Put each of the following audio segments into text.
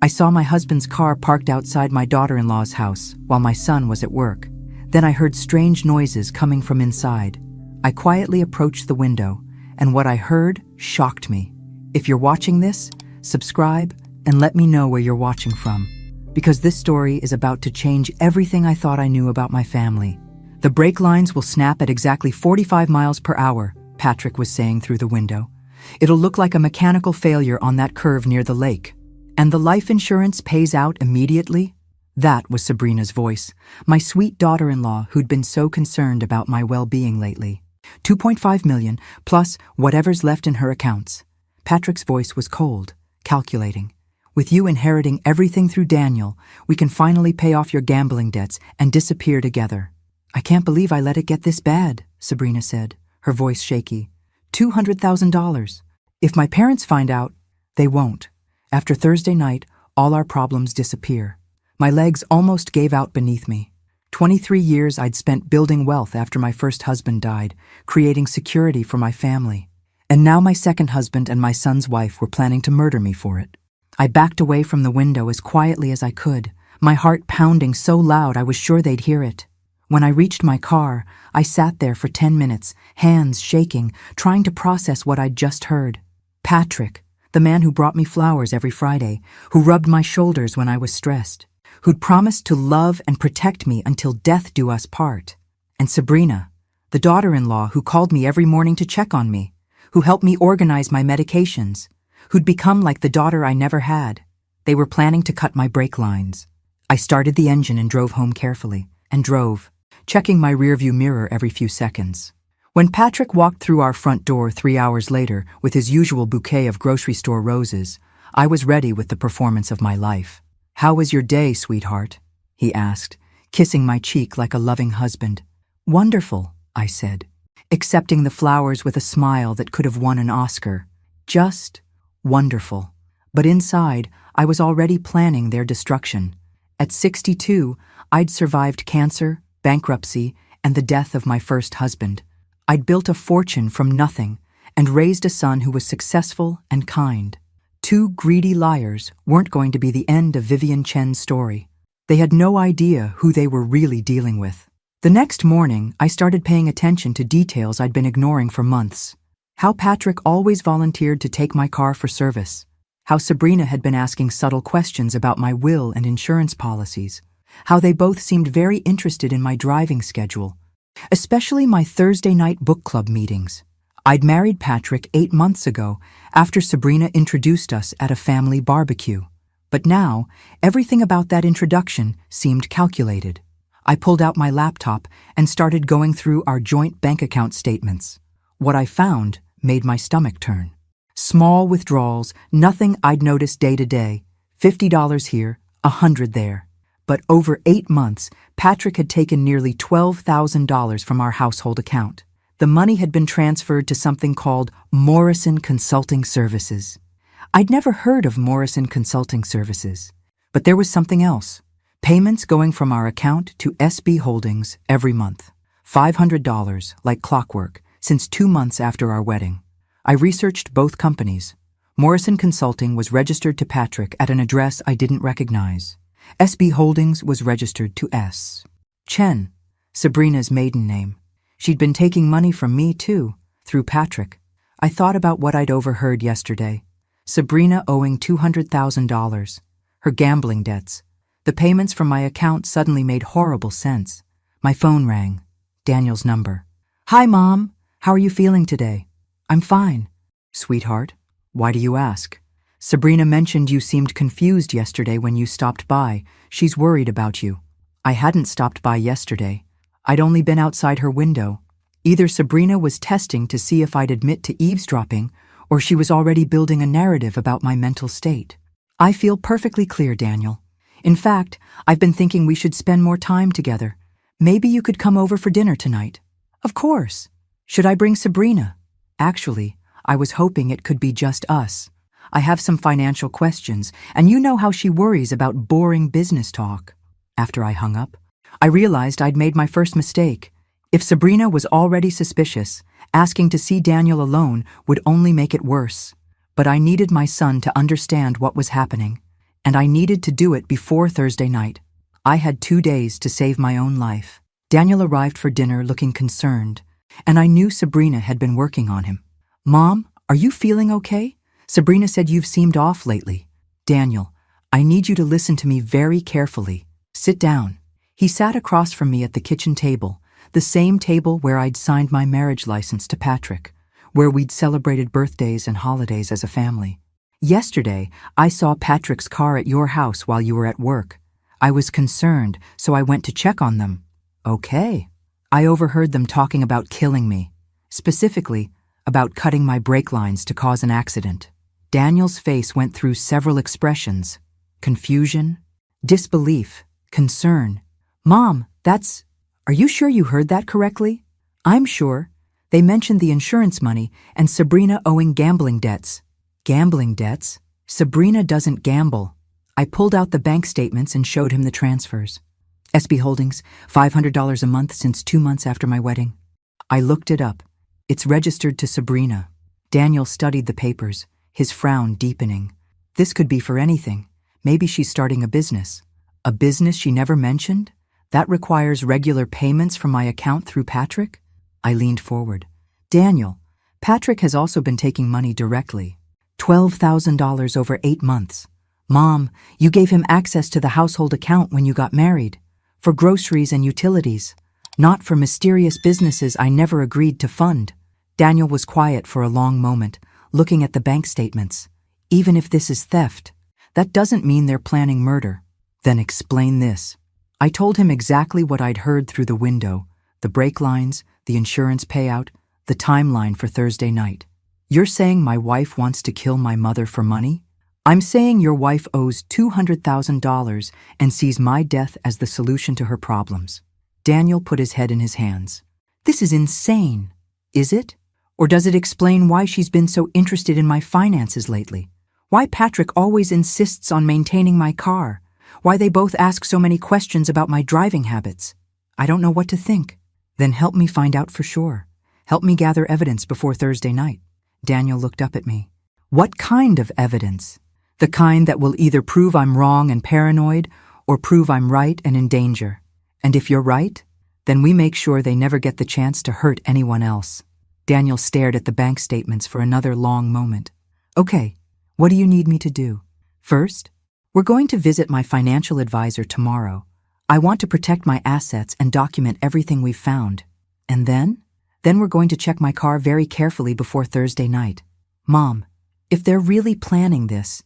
I saw my husband's car parked outside my daughter-in-law's house while my son was at work. Then I heard strange noises coming from inside. I quietly approached the window, and what I heard shocked me. If you're watching this, subscribe and let me know where you're watching from, because this story is about to change everything I thought I knew about my family. The brake lines will snap at exactly 45 miles per hour, Patrick was saying through the window. It'll look like a mechanical failure on that curve near the lake. And the life insurance pays out immediately? That was Sabrina's voice, my sweet daughter-in-law who'd been so concerned about my well-being lately. 2.5 million, plus whatever's left in her accounts. Patrick's voice was cold, calculating. With you inheriting everything through Daniel, we can finally pay off your gambling debts and disappear together. I can't believe I let it get this bad, Sabrina said, her voice shaky. $200,000. If my parents find out, they won't. After Thursday night, all our problems disappear. My legs almost gave out beneath me. 23 years I'd spent building wealth after my first husband died, creating security for my family. And now my second husband and my son's wife were planning to murder me for it. I backed away from the window as quietly as I could, my heart pounding so loud I was sure they'd hear it. When I reached my car, I sat there for 10 minutes, hands shaking, trying to process what I'd just heard. Patrick, the man who brought me flowers every Friday, who rubbed my shoulders when I was stressed, who'd promised to love and protect me until death do us part. And Sabrina, the daughter-in-law who called me every morning to check on me, who helped me organize my medications, who'd become like the daughter I never had. They were planning to cut my brake lines. I started the engine and drove home carefully, and drove, checking my rearview mirror every few seconds. When Patrick walked through our front door 3 hours later with his usual bouquet of grocery store roses, I was ready with the performance of my life. "How was your day, sweetheart?" he asked, kissing my cheek like a loving husband. "Wonderful," I said, accepting the flowers with a smile that could have won an Oscar. Just wonderful. But inside, I was already planning their destruction. At 62, I'd survived cancer, bankruptcy, and the death of my first husband. I'd built a fortune from nothing and raised a son who was successful and kind. 2 greedy liars weren't going to be the end of Vivian Chen's story. They had no idea who they were really dealing with. The next morning, I started paying attention to details I'd been ignoring for months. How Patrick always volunteered to take my car for service. How Sabrina had been asking subtle questions about my will and insurance policies. How they both seemed very interested in my driving schedule, especially my Thursday night book club meetings. I'd married Patrick 8 months ago after Sabrina introduced us at a family barbecue. But now, everything about that introduction seemed calculated. I pulled out my laptop and started going through our joint bank account statements. What I found made my stomach turn. Small withdrawals, nothing I'd noticed day to day. $50 here, $100 there. But over 8 months, Patrick had taken nearly $12,000 from our household account. The money had been transferred to something called Morrison Consulting Services. I'd never heard of Morrison Consulting Services, but there was something else. Payments going from our account to SB Holdings every month. $500, like clockwork, since 2 months after our wedding. I researched both companies. Morrison Consulting was registered to Patrick at an address I didn't recognize. SB Holdings was registered to S. Chen, Sabrina's maiden name. She'd been taking money from me, too, through Patrick. I thought about what I'd overheard yesterday. Sabrina owing $200,000. Her gambling debts. The payments from my account suddenly made horrible sense. My phone rang. Daniel's number. "Hi, Mom. How are you feeling today?" "I'm fine." "Sweetheart, why do you ask?" "Sabrina mentioned you seemed confused yesterday when you stopped by. She's worried about you." I hadn't stopped by yesterday. I'd only been outside her window. Either Sabrina was testing to see if I'd admit to eavesdropping, or she was already building a narrative about my mental state. "I feel perfectly clear, Daniel. In fact, I've been thinking we should spend more time together. Maybe you could come over for dinner tonight." "Of course. Should I bring Sabrina?" "Actually, I was hoping it could be just us. I have some financial questions, and you know how she worries about boring business talk." After I hung up, I realized I'd made my first mistake. If Sabrina was already suspicious, asking to see Daniel alone would only make it worse. But I needed my son to understand what was happening. and I needed to do it before Thursday night. I had 2 days to save my own life. Daniel arrived for dinner looking concerned, and I knew Sabrina had been working on him. "Mom, are you feeling okay? Sabrina said you've seemed off lately." "Daniel, I need you to listen to me very carefully. Sit down." He sat across from me at the kitchen table, the same table where I'd signed my marriage license to Patrick, where we'd celebrated birthdays and holidays as a family. "Yesterday, I saw Patrick's car at your house while you were at work. I was concerned, so I went to check on them." "Okay." "I overheard them talking about killing me, specifically about cutting my brake lines to cause an accident." Daniel's face went through several expressions: confusion, disbelief, concern. "Mom, are you sure you heard that correctly?" "I'm sure. They mentioned the insurance money and Sabrina owing gambling debts." "Gambling debts? Sabrina doesn't gamble." I pulled out the bank statements and showed him the transfers. "SB Holdings, $500 a month since 2 months after my wedding." I looked it up. "It's registered to Sabrina." Daniel studied the papers, his frown deepening. This could be for anything. Maybe she's starting a business. A business she never mentioned? That requires regular payments from my account through Patrick? I leaned forward. "Daniel, Patrick has also been taking money directly. $12,000 over 8 months. Mom, you gave him access to the household account when you got married, for groceries and utilities, not for mysterious businesses I never agreed to fund." Daniel was quiet for a long moment, looking at the bank statements. "Even if this is theft, that doesn't mean they're planning murder." "Then explain this." I told him exactly what I'd heard through the window: the brake lines, the insurance payout, the timeline for Thursday night. "You're saying my wife wants to kill my mother for money?" "I'm saying your wife owes $200,000 and sees my death as the solution to her problems." Daniel put his head in his hands. "This is insane. Is it? Or does it explain why she's been so interested in my finances lately? Why Patrick always insists on maintaining my car? Why they both ask so many questions about my driving habits? I don't know what to think." "Then help me find out for sure. Help me gather evidence before Thursday night." Daniel looked up at me. "What kind of evidence? The kind that will either prove I'm wrong and paranoid, or prove I'm right and in danger. And if you're right, then we make sure they never get the chance to hurt anyone else." Daniel stared at the bank statements for another long moment. "Okay, what do you need me to do?" "First, we're going to visit my financial advisor tomorrow. I want to protect my assets and document everything we've found. And then we're going to check my car very carefully before Thursday night. Mom, if they're really planning this,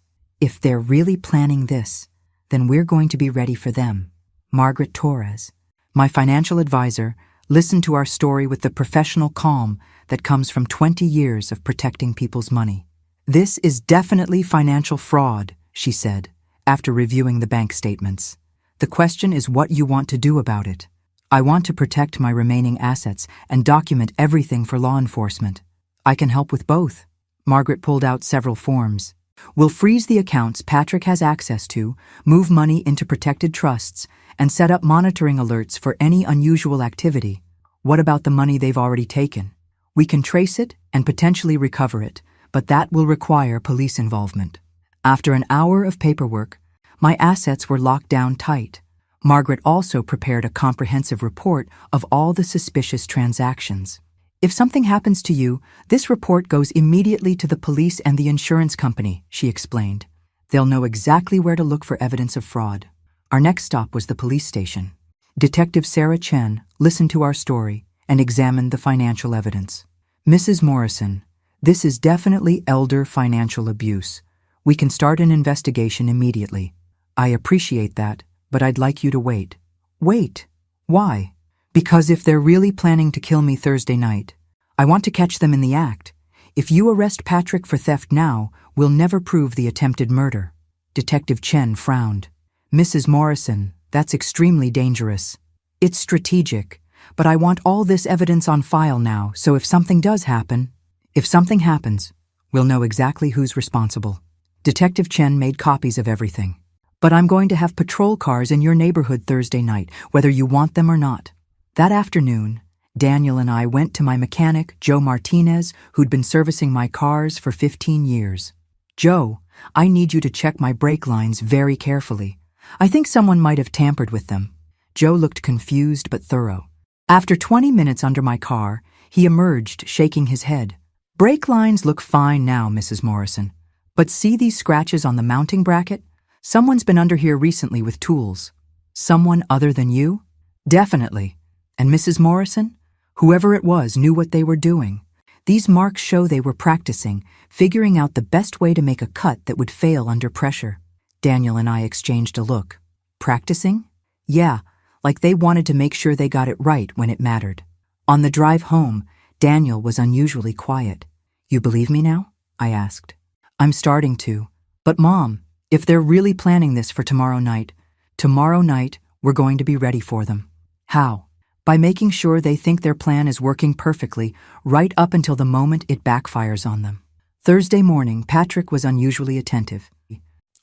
then we're going to be ready for them." Margaret Torres, my financial advisor, listened to our story with the professional calm that comes from 20 years of protecting people's money. "This is definitely financial fraud," she said, after reviewing the bank statements. "The question is what you want to do about it." "I want to protect my remaining assets and document everything for law enforcement." "I can help with both." Margaret pulled out several forms. "We'll freeze the accounts Patrick has access to, move money into protected trusts, and set up monitoring alerts for any unusual activity." "What about the money they've already taken?" "We can trace it and potentially recover it, but that will require police involvement." After an hour of paperwork, my assets were locked down tight. Margaret also prepared a comprehensive report of all the suspicious transactions. "If something happens to you, this report goes immediately to the police and the insurance company," she explained. "They'll know exactly where to look for evidence of fraud." Our next stop was the police station. Detective Sarah Chen listened to our story and examined the financial evidence. "Mrs. Morrison, this is definitely elder financial abuse. We can start an investigation immediately." "I appreciate that, but I'd like you to wait." "Wait? Why?" "Because if they're really planning to kill me Thursday night, I want to catch them in the act. If you arrest Patrick for theft now, we'll never prove the attempted murder." Detective Chen frowned. "Mrs. Morrison, that's extremely dangerous. It's strategic, but I want all this evidence on file now, so if something happens, we'll know exactly who's responsible." Detective Chen made copies of everything. "But I'm going to have patrol cars in your neighborhood Thursday night, whether you want them or not." That afternoon, Daniel and I went to my mechanic, Joe Martinez, who'd been servicing my cars for 15 years. "Joe, I need you to check my brake lines very carefully. I think someone might have tampered with them." Joe looked confused but thorough. After 20 minutes under my car, he emerged, shaking his head. "Brake lines look fine now, Mrs. Morrison. But see these scratches on the mounting bracket? Someone's been under here recently with tools." "Someone other than you?" "Definitely. And Mrs. Morrison? Whoever it was knew what they were doing. These marks show they were practicing, figuring out the best way to make a cut that would fail under pressure." Daniel and I exchanged a look. "Practicing?" "Yeah, like they wanted to make sure they got it right when it mattered." On the drive home, Daniel was unusually quiet. "You believe me now?" I asked. "I'm starting to. But Mom, if they're really planning this for tomorrow night, we're going to be ready for them." "How?" "By making sure they think their plan is working perfectly right up until the moment it backfires on them." Thursday morning, Patrick was unusually attentive.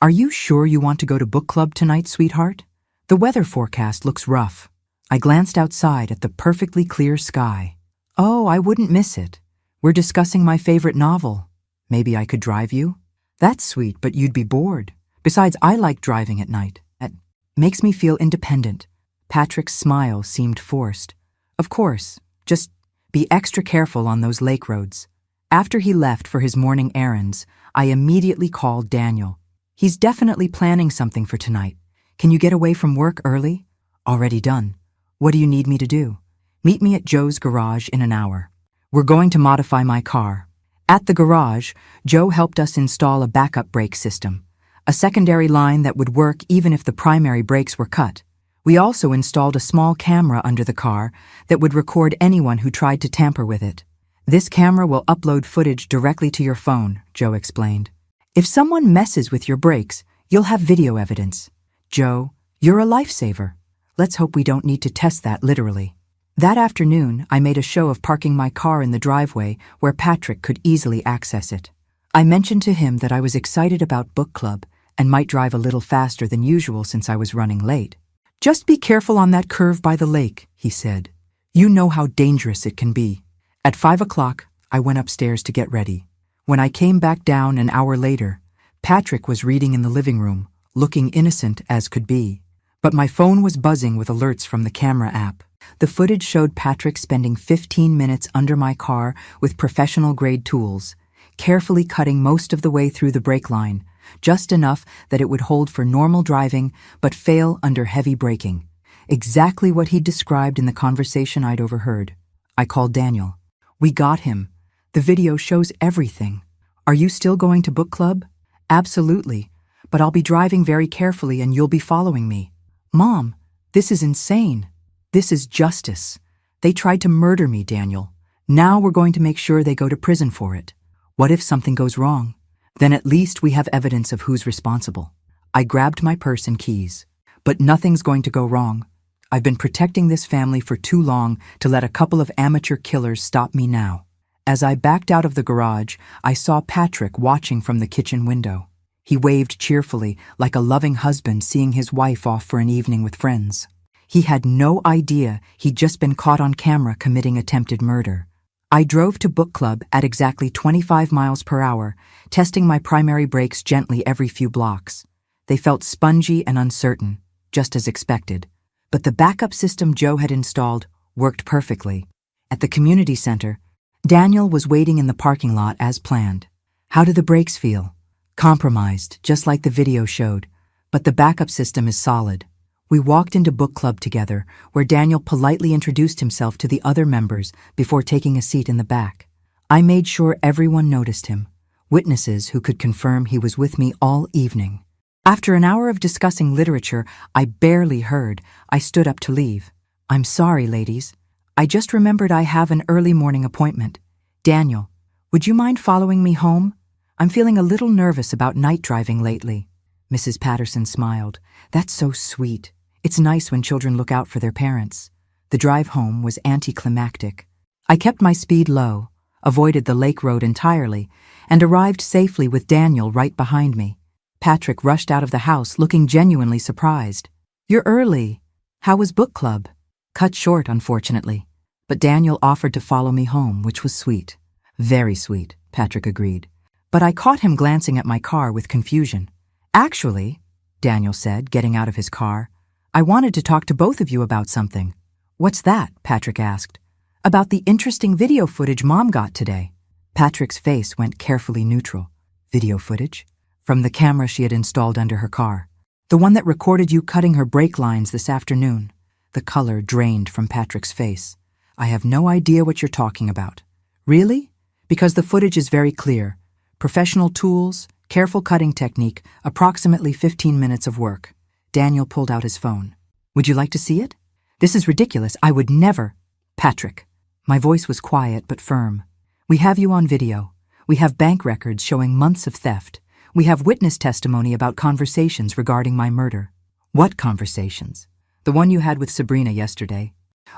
"Are you sure you want to go to book club tonight, sweetheart? The weather forecast looks rough." I glanced outside at the perfectly clear sky. "Oh, I wouldn't miss it. We're discussing my favorite novel. Maybe I could drive you?" "That's sweet, but you'd be bored. Besides, I like driving at night. It makes me feel independent." Patrick's smile seemed forced. "Of course, just be extra careful on those lake roads." After he left for his morning errands, I immediately called Daniel. "He's definitely planning something for tonight. Can you get away from work early?" "Already done. What do you need me to do?" "Meet me at Joe's garage in an hour. We're going to modify my car." At the garage, Joe helped us install a backup brake system, a secondary line that would work even if the primary brakes were cut. We also installed a small camera under the car that would record anyone who tried to tamper with it. "This camera will upload footage directly to your phone," Joe explained. "If someone messes with your brakes, you'll have video evidence." "Joe, you're a lifesaver. Let's hope we don't need to test that literally." That afternoon, I made a show of parking my car in the driveway where Patrick could easily access it. I mentioned to him that I was excited about book club and might drive a little faster than usual since I was running late. "Just be careful on that curve by the lake," he said. "You know how dangerous it can be." At 5 o'clock, I went upstairs to get ready. When I came back down an hour later, Patrick was reading in the living room, looking innocent as could be. But my phone was buzzing with alerts from the camera app. The footage showed Patrick spending 15 minutes under my car with professional-grade tools, carefully cutting most of the way through the brake line, just enough that it would hold for normal driving but fail under heavy braking. Exactly what he'd described in the conversation I'd overheard. I called Daniel. "We got him. The video shows everything. Are you still going to book club?" "Absolutely, but I'll be driving very carefully and you'll be following me." "Mom, this is insane. This is justice. They tried to murder me, Daniel. Now we're going to make sure they go to prison for it. What if something goes wrong? Then at least we have evidence of who's responsible." I grabbed my purse and keys. "But nothing's going to go wrong. I've been protecting this family for too long to let a couple of amateur killers stop me now." As I backed out of the garage, I saw Patrick watching from the kitchen window. He waved cheerfully, like a loving husband seeing his wife off for an evening with friends. He had no idea he'd just been caught on camera committing attempted murder. I drove to book club at exactly 25 miles per hour, testing my primary brakes gently every few blocks. They felt spongy and uncertain, just as expected. But the backup system Joe had installed worked perfectly. At the community center, Daniel was waiting in the parking lot as planned. "How do the brakes feel?" "Compromised, just like the video showed, but the backup system is solid." We walked into book club together, where Daniel politely introduced himself to the other members before taking a seat in the back. I made sure everyone noticed him, witnesses who could confirm he was with me all evening. After an hour of discussing literature I barely heard, I stood up to leave. "I'm sorry, ladies. I just remembered I have an early morning appointment. Daniel, would you mind following me home? I'm feeling a little nervous about night driving lately." Mrs. Patterson smiled. "That's so sweet. It's nice when children look out for their parents." The drive home was anticlimactic. I kept my speed low, avoided the lake road entirely, and arrived safely with Daniel right behind me. Patrick rushed out of the house looking genuinely surprised. "You're early. How was book club?" "Cut short, unfortunately. But Daniel offered to follow me home, which was sweet." "Very sweet," Patrick agreed. but I caught him glancing at my car with confusion. Actually, Daniel said, getting out of his car, I wanted to talk to both of you about something. What's that? Patrick asked. About the interesting video footage Mom got today. Patrick's face went carefully neutral. Video footage? From the camera she had installed under her car. The one that recorded you cutting her brake lines this afternoon. The color drained from Patrick's face. I have no idea what you're talking about. Really? Because the footage is very clear. Professional tools, careful cutting technique, approximately 15 minutes of work. Daniel pulled out his phone. Would you like to see it? This is ridiculous. I would never. Patrick. My voice was quiet but firm. We have you on video. We have bank records showing months of theft. We have witness testimony about conversations regarding my murder. What conversations? The one you had with Sabrina yesterday.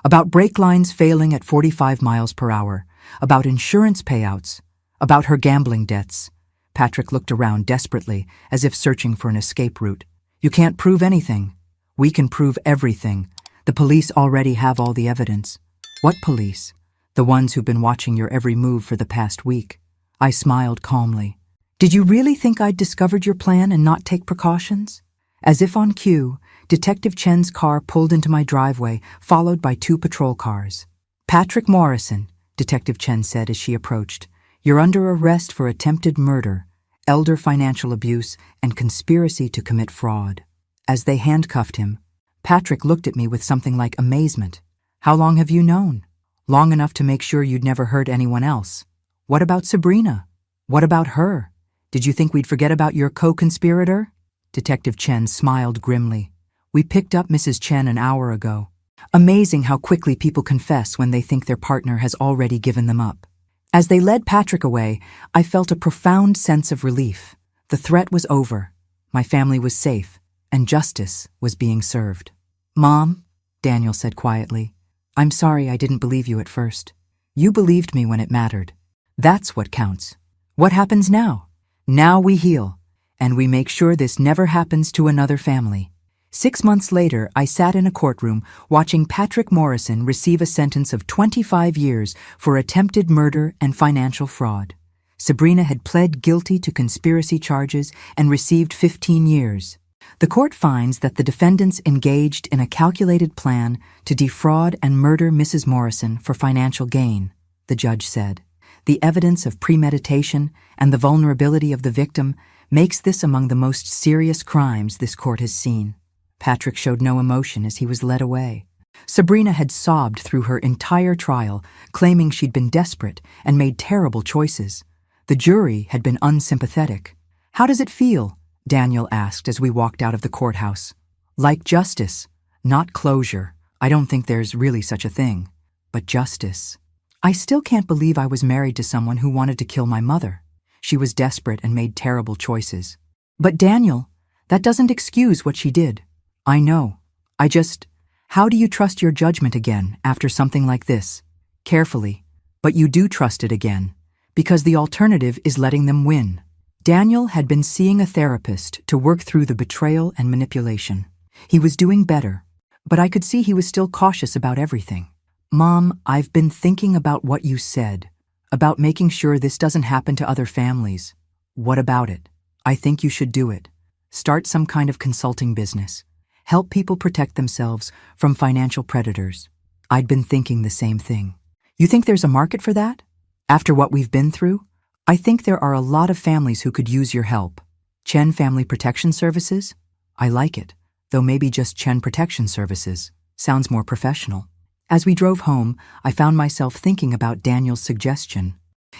About brake lines failing at 45 miles per hour. About insurance payouts. About her gambling debts. Patrick looked around desperately, as if searching for an escape route. You can't prove anything. We can prove everything. The police already have all the evidence. What police? The ones who've been watching your every move for the past week. I smiled calmly. Did you really think I'd discovered your plan and not take precautions? As if on cue, Detective Chen's car pulled into my driveway, followed by 2 patrol cars. Patrick Morrison, Detective Chen said as she approached, you're under arrest for attempted murder, elder financial abuse, and conspiracy to commit fraud. As they handcuffed him, Patrick looked at me with something like amazement. How long have you known? Long enough to make sure you'd never hurt anyone else. What about Sabrina? What about her? Did you think we'd forget about your co-conspirator? Detective Chen smiled grimly. We picked up Mrs. Chen an hour ago. Amazing how quickly people confess when they think their partner has already given them up. As they led Patrick away, I felt a profound sense of relief. The threat was over. My family was safe, and justice was being served. Mom, Daniel said quietly, I'm sorry I didn't believe you at first. You believed me when it mattered. That's what counts. What happens now? Now we heal, and we make sure this never happens to another family. 6 months later, I sat in a courtroom watching Patrick Morrison receive a sentence of 25 years for attempted murder and financial fraud. Sabrina had pled guilty to conspiracy charges and received 15 years. The court finds that the defendants engaged in a calculated plan to defraud and murder Mrs. Morrison for financial gain, the judge said. The evidence of premeditation and the vulnerability of the victim makes this among the most serious crimes this court has seen. Patrick showed no emotion as he was led away. Sabrina had sobbed through her entire trial, claiming she'd been desperate and made terrible choices. The jury had been unsympathetic. How does it feel? Daniel asked as we walked out of the courthouse. Like justice, not closure. I don't think there's really such a thing. But justice. I still can't believe I was married to someone who wanted to kill my mother. She was desperate and made terrible choices. But Daniel, that doesn't excuse what she did. I know. How do you trust your judgment again after something like this? Carefully. But you do trust it again, because the alternative is letting them win. Daniel had been seeing a therapist to work through the betrayal and manipulation. He was doing better, but I could see he was still cautious about everything. Mom, I've been thinking about what you said, about making sure this doesn't happen to other families. What about it? I think you should do it. Start some kind of consulting business. Help people protect themselves from financial predators. I'd been thinking the same thing. You think there's a market for that? After what we've been through? I think there are a lot of families who could use your help. Chen Family Protection Services? I like it, though maybe just Chen Protection Services. Sounds more professional. As we drove home, I found myself thinking about Daniel's suggestion.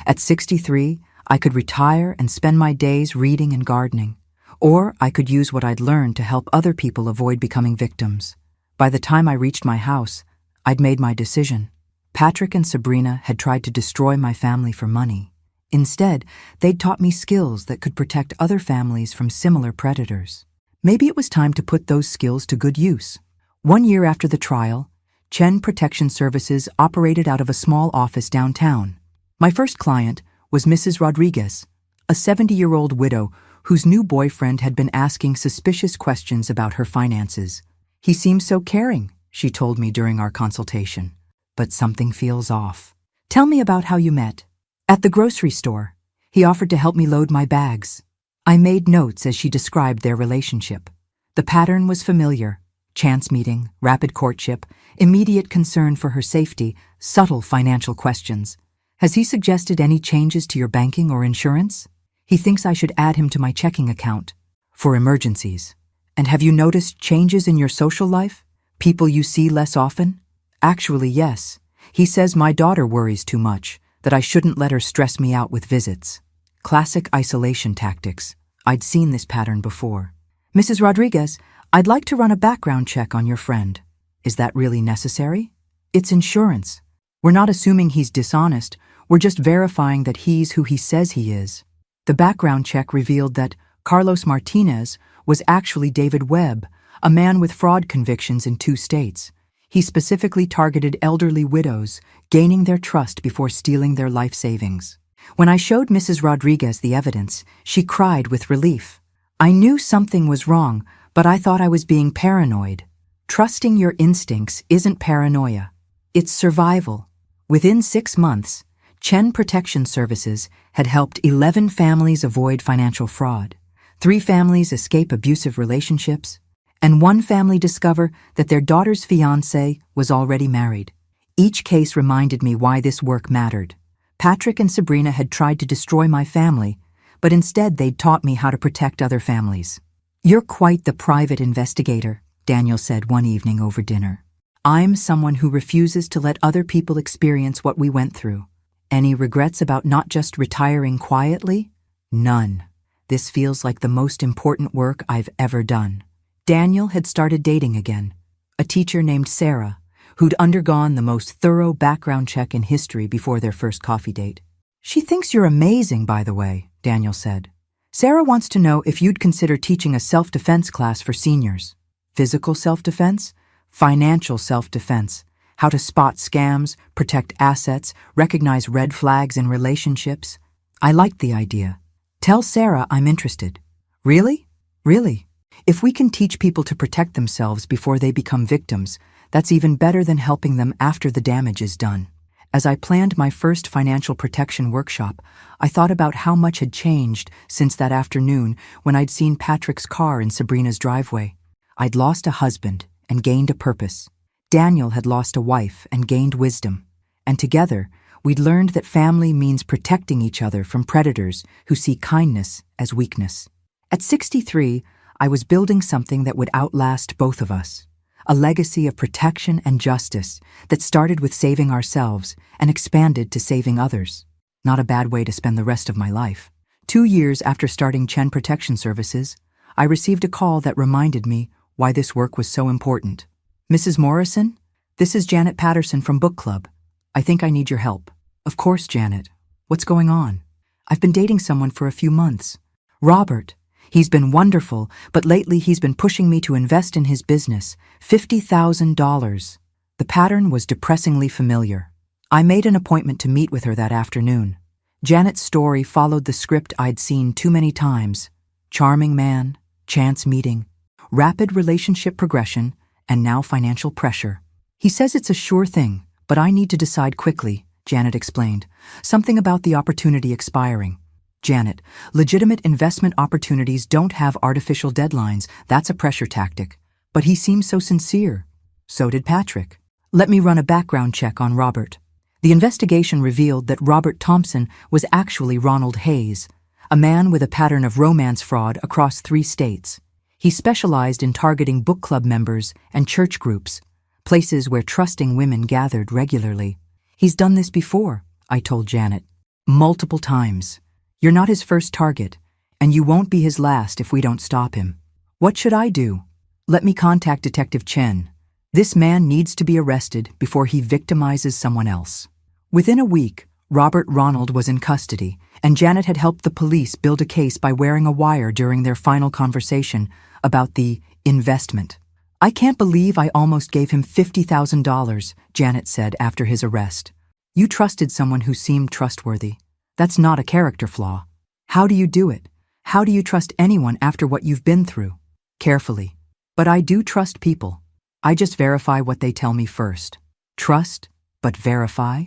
At 63, I could retire and spend my days reading and gardening. Or I could use what I'd learned to help other people avoid becoming victims. By the time I reached my house, I'd made my decision. Patrick and Sabrina had tried to destroy my family for money. Instead, they'd taught me skills that could protect other families from similar predators. Maybe it was time to put those skills to good use. 1 year after the trial, Chen Protection Services operated out of a small office downtown. My first client was Mrs. Rodriguez, a 70-year-old widow whose new boyfriend had been asking suspicious questions about her finances. He seems so caring, she told me during our consultation. But something feels off. Tell me about how you met. At the grocery store. He offered to help me load my bags. I made notes as she described their relationship. The pattern was familiar: chance meeting, rapid courtship, immediate concern for her safety, subtle financial questions. Has he suggested any changes to your banking or insurance? He thinks I should add him to my checking account for emergencies. And have you noticed changes in your social life? People you see less often? Actually, yes. He says my daughter worries too much, that I shouldn't let her stress me out with visits. Classic isolation tactics. I'd seen this pattern before. Mrs. Rodriguez, I'd like to run a background check on your friend. Is that really necessary? It's insurance. We're not assuming he's dishonest, we're just verifying that he's who he says he is. The background check revealed that Carlos Martinez was actually David Webb, a man with fraud convictions in 2 states. He specifically targeted elderly widows, gaining their trust before stealing their life savings. When I showed Mrs. Rodriguez the evidence, she cried with relief. I knew something was wrong, but I thought I was being paranoid. Trusting your instincts isn't paranoia. It's survival. Within 6 months, Chen Protection Services had helped 11 families avoid financial fraud, 3 families escape abusive relationships, and 1 family discover that their daughter's fiancé was already married. Each case reminded me why this work mattered. Patrick and Sabrina had tried to destroy my family, but instead they'd taught me how to protect other families. You're quite the private investigator, Daniel said one evening over dinner. I'm someone who refuses to let other people experience what we went through. Any regrets about not just retiring quietly? None. This feels like the most important work I've ever done. Daniel had started dating again, a teacher named Sarah, who'd undergone the most thorough background check in history before their first coffee date. She thinks you're amazing, by the way, Daniel said. Sarah wants to know if you'd consider teaching a self-defense class for seniors. Physical self-defense? Financial self-defense. How to spot scams, protect assets, recognize red flags in relationships. I liked the idea. Tell Sarah I'm interested. Really? Really? If we can teach people to protect themselves before they become victims, that's even better than helping them after the damage is done. As I planned my first financial protection workshop, I thought about how much had changed since that afternoon when I'd seen Patrick's car in Sabrina's driveway. I'd lost a husband and gained a purpose. Daniel had lost a wife and gained wisdom. And together, we'd learned that family means protecting each other from predators who see kindness as weakness. At 63, I was building something that would outlast both of us. A legacy of protection and justice that started with saving ourselves and expanded to saving others. Not a bad way to spend the rest of my life. 2 years after starting Chen Protection Services, I received a call that reminded me why this work was so important. Mrs. Morrison, this is Janet Patterson from Book Club. I think I need your help. Of course, Janet. What's going on? I've been dating someone for a few months. Robert. He's been wonderful, but lately he's been pushing me to invest in his business, $50,000. The pattern was depressingly familiar. I made an appointment to meet with her that afternoon. Janet's story followed the script I'd seen too many times. Charming man, chance meeting, rapid relationship progression, and now financial pressure. He says it's a sure thing, but I need to decide quickly, Janet explained. Something about the opportunity expiring. Janet, legitimate investment opportunities don't have artificial deadlines. That's a pressure tactic. But he seems so sincere. So did Patrick. Let me run a background check on Robert. The investigation revealed that Robert Thompson was actually Ronald Hayes, a man with a pattern of romance fraud across 3 states. He specialized in targeting book club members and church groups, places where trusting women gathered regularly. He's done this before, I told Janet. Multiple times. You're not his first target, and you won't be his last if we don't stop him. What should I do? Let me contact Detective Chen. This man needs to be arrested before he victimizes someone else. Within a week, Robert Ronald was in custody, and Janet had helped the police build a case by wearing a wire during their final conversation about the investment. I can't believe I almost gave him $50,000, Janet said after his arrest. You trusted someone who seemed trustworthy. That's not a character flaw. How do you do it? How do you trust anyone after what you've been through? Carefully. But I do trust people. I just verify what they tell me first. Trust, but verify?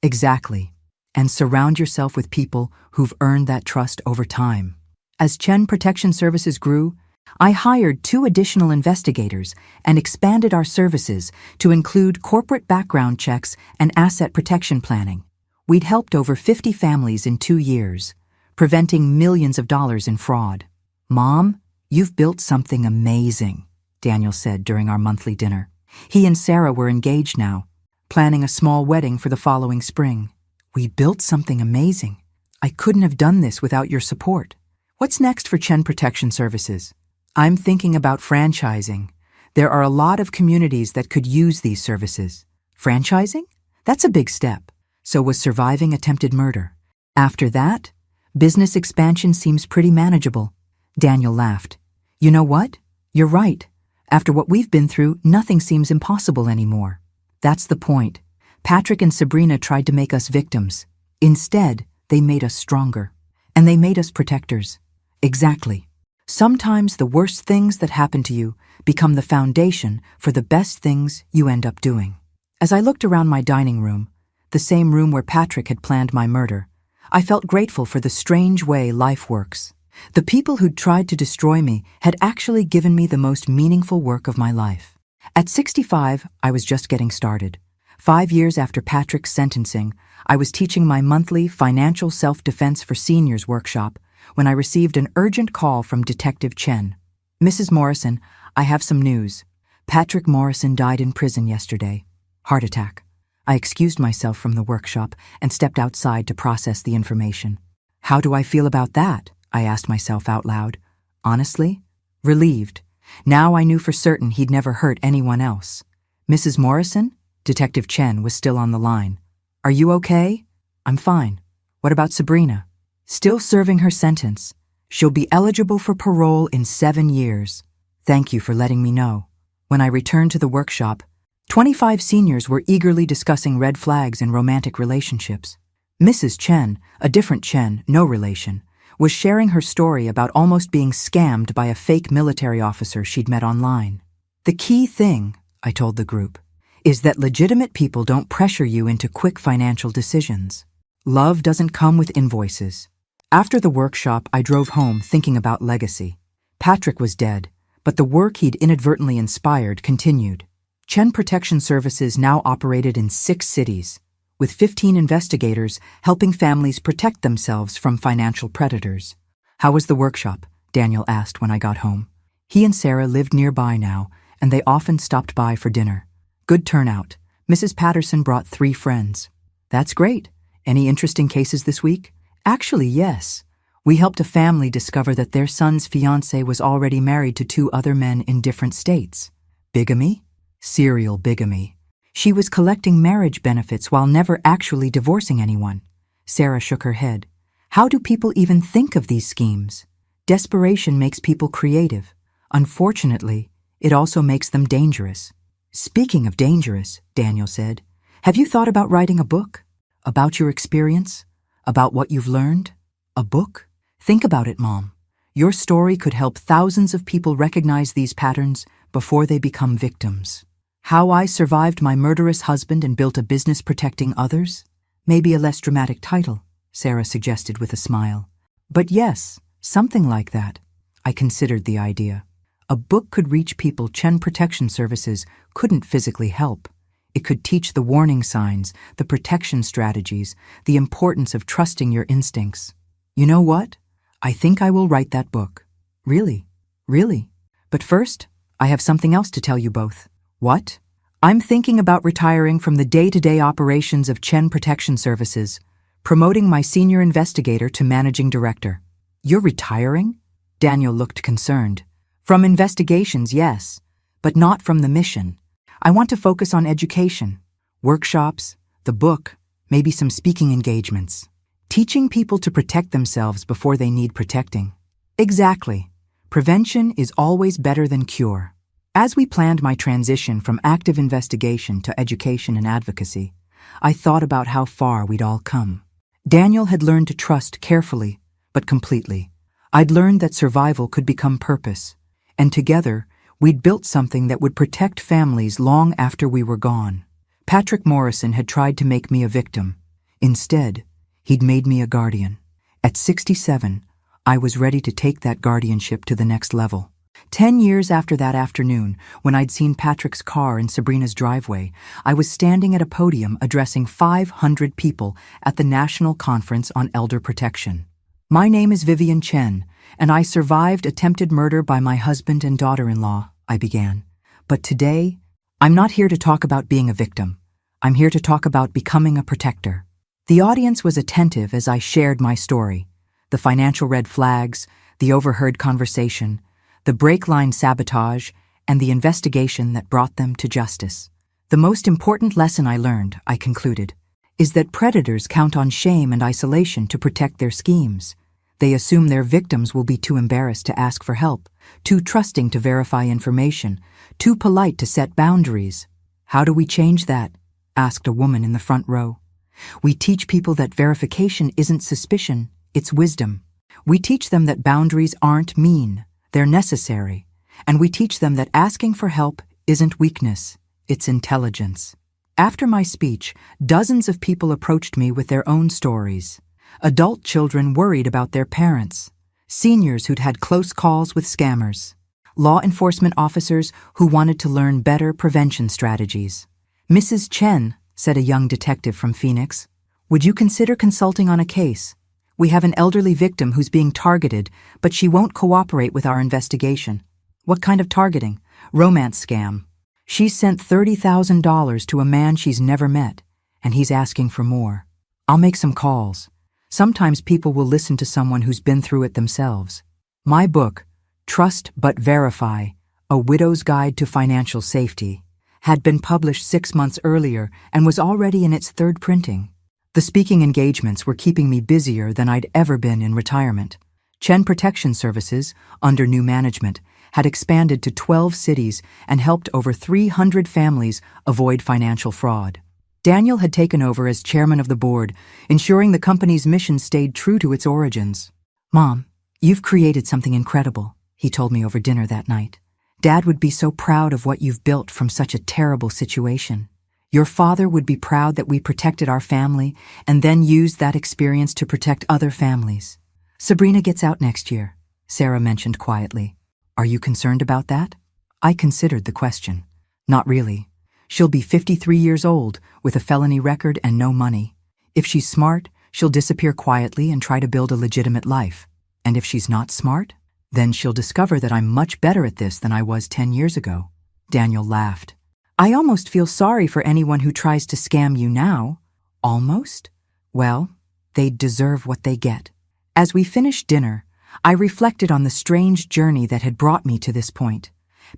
Exactly. and surround yourself with people who've earned that trust over time. As Chen Protection Services grew, I hired 2 additional investigators and expanded our services to include corporate background checks and asset protection planning. We'd helped over 50 families in 2 years, preventing millions of dollars in fraud. "Mom, you've built something amazing," Daniel said during our monthly dinner. He and Sarah were engaged now, planning a small wedding for the following spring. "We built something amazing. I couldn't have done this without your support." What's next for Chen Protection Services? I'm thinking about franchising. There are a lot of communities that could use these services. Franchising? That's a big step. So was surviving attempted murder. After that, business expansion seems pretty manageable. Daniel laughed. "You know what? You're right. After what we've been through, nothing seems impossible anymore." That's the point. Patrick and Sabrina tried to make us victims. Instead, they made us stronger. And they made us protectors. Exactly. Sometimes the worst things that happen to you become the foundation for the best things you end up doing. As I looked around my dining room, the same room where Patrick had planned my murder, I felt grateful for the strange way life works. The people who'd tried to destroy me had actually given me the most meaningful work of my life. At 65, I was just getting started. 5 years after Patrick's sentencing, I was teaching my monthly financial self-defense for seniors workshop when I received an urgent call from Detective Chen. "Mrs. Morrison, I have some news. Patrick Morrison died in prison yesterday. Heart attack." I excused myself from the workshop and stepped outside to process the information. "How do I feel about that?" I asked myself out loud. Honestly, relieved. Now I knew for certain he'd never hurt anyone else. "Mrs. Morrison?" Detective Chen was still on the line. "Are you okay?" "I'm fine. What about Sabrina?" "Still serving her sentence. She'll be eligible for parole in 7 years. Thank you for letting me know." When I returned to the workshop, 25 seniors were eagerly discussing red flags in romantic relationships. Mrs. Chen, a different Chen, no relation, was sharing her story about almost being scammed by a fake military officer she'd met online. "The key thing," I told the group, "is that legitimate people don't pressure you into quick financial decisions. Love doesn't come with invoices." After the workshop, I drove home thinking about legacy. Patrick was dead, but the work he'd inadvertently inspired continued. Chen Protection Services now operated in 6 cities, with 15 investigators helping families protect themselves from financial predators. "How was the workshop?" Daniel asked when I got home. He and Sarah lived nearby now, and they often stopped by for dinner. "Good turnout. Mrs. Patterson brought 3 friends." "That's great. Any interesting cases this week?" "Actually, yes. We helped a family discover that their son's fiancée was already married to 2 other men in different states." "Bigamy?" "Serial bigamy. She was collecting marriage benefits while never actually divorcing anyone." Sarah shook her head. "How do people even think of these schemes? Desperation makes people creative. Unfortunately, it also makes them dangerous." "Speaking of dangerous," Daniel said, "have you thought about writing a book? About your experience? About what you've learned? A book? Think about it, Mom. Your story could help thousands of people recognize these patterns before they become victims. How I survived my murderous husband and built a business protecting others? Maybe a less dramatic title," Sarah suggested with a smile. "But yes, something like that." I considered the idea. A book could reach people Chen Protection Services couldn't physically help. It could teach the warning signs, the protection strategies, the importance of trusting your instincts. "You know what? I think I will write that book." "Really? Really? But first, I have something else to tell you both." "What?" "I'm thinking about retiring from the day-to-day operations of Chen Protection Services, promoting my senior investigator to managing director." "You're retiring?" Daniel looked concerned. "From investigations, yes, but not from the mission. I want to focus on education, workshops, the book, maybe some speaking engagements. Teaching people to protect themselves before they need protecting." "Exactly. Prevention is always better than cure." As we planned my transition from active investigation to education and advocacy, I thought about how far we'd all come. Daniel had learned to trust carefully, but completely. I'd learned that survival could become purpose, and together, we'd built something that would protect families long after we were gone. Patrick Morrison had tried to make me a victim. Instead, He'd made me a guardian. At 67, I was ready to take that guardianship to the next level. 10 years after that afternoon, when I'd seen Patrick's car in Sabrina's driveway, I was standing at a podium addressing 500 people at the National Conference on Elder Protection. My name is Vivian Chen, and I survived attempted murder by my husband and daughter-in-law, I began. But today, I'm not here to talk about being a victim. I'm here to talk about becoming a protector. The audience was attentive as I shared my story. The financial red flags, the overheard conversation, the brake line sabotage, and the investigation that brought them to justice. The most important lesson I learned, I concluded, is that predators count on shame and isolation to protect their schemes. They assume their victims will be too embarrassed to ask for help, too trusting to verify information, too polite to set boundaries. How do we change that? Asked a woman in the front row. We teach people that verification isn't suspicion, it's wisdom. We teach them that boundaries aren't mean, they're necessary. And we teach them that asking for help isn't weakness, it's intelligence. After my speech, dozens of people approached me with their own stories. Adult children worried about their parents, seniors who'd had close calls with scammers, law enforcement officers who wanted to learn better prevention strategies. Mrs. Chen, said a young detective from Phoenix, would you consider consulting on a case? We have an elderly victim who's being targeted, but she won't cooperate with our investigation. What kind of targeting? Romance scam. She's sent $30,000 to a man she's never met, and he's asking for more. I'll make some calls. Sometimes people will listen to someone who's been through it themselves. My book, Trust But Verify, A Widow's Guide to Financial Safety, had been published 6 months earlier and was already in its 3rd printing. The speaking engagements were keeping me busier than I'd ever been in retirement. Chen Protection Services, under new management, had expanded to 12 cities and helped over 300 families avoid financial fraud. Daniel had taken over as chairman of the board, ensuring the company's mission stayed true to its origins. Mom, you've created something incredible, he told me over dinner that night. Dad would be so proud of what you've built from such a terrible situation. Your father would be proud that we protected our family and then used that experience to protect other families. Sabrina gets out next year, Sarah mentioned quietly. Are you concerned about that? I considered the question. Not really. She'll be 53 years old, with a felony record and no money. If she's smart, she'll disappear quietly and try to build a legitimate life. And if she's not smart, then she'll discover that I'm much better at this than I was 10 years ago. Daniel laughed. I almost feel sorry for anyone who tries to scam you now. Almost? Well, they deserve what they get. As we finished dinner, I reflected on the strange journey that had brought me to this point.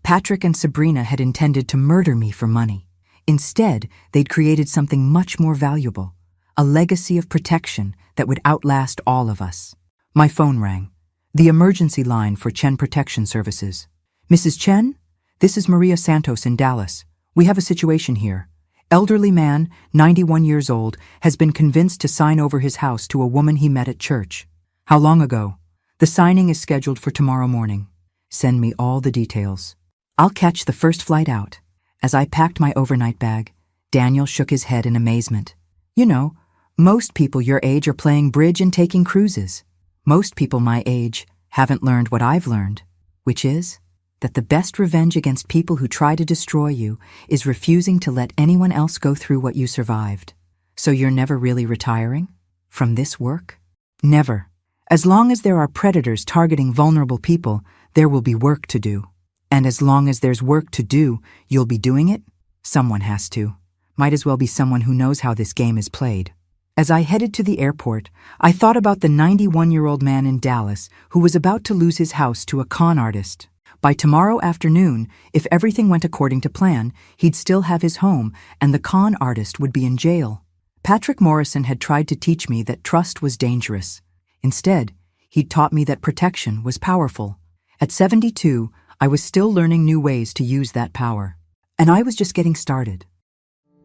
Patrick and Sabrina had intended to murder me for money. Instead, they'd created something much more valuable, a legacy of protection that would outlast all of us. My phone rang. The emergency line for Chen Protection Services. Mrs. Chen, this is Maria Santos in Dallas. We have a situation here. Elderly man, 91 years old, has been convinced to sign over his house to a woman he met at church. How long ago? The signing is scheduled for tomorrow morning. Send me all the details. I'll catch the first flight out. As I packed my overnight bag, Daniel shook his head in amazement. You know, most people your age are playing bridge and taking cruises. Most people my age haven't learned what I've learned, which is that the best revenge against people who try to destroy you is refusing to let anyone else go through what you survived. So you're never really retiring from this work? Never. As long as there are predators targeting vulnerable people, there will be work to do. And as long as there's work to do, you'll be doing it? Someone has to. Might as well be someone who knows how this game is played. As I headed to the airport, I thought about the 91-year-old man in Dallas who was about to lose his house to a con artist. By tomorrow afternoon, if everything went according to plan, he'd still have his home and the con artist would be in jail. Patrick Morrison had tried to teach me that trust was dangerous. Instead, he'd taught me that protection was powerful. At 72, I was still learning new ways to use that power. And I was just getting started.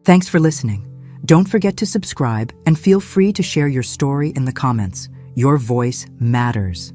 Thanks for listening. Don't forget to subscribe and feel free to share your story in the comments. Your voice matters.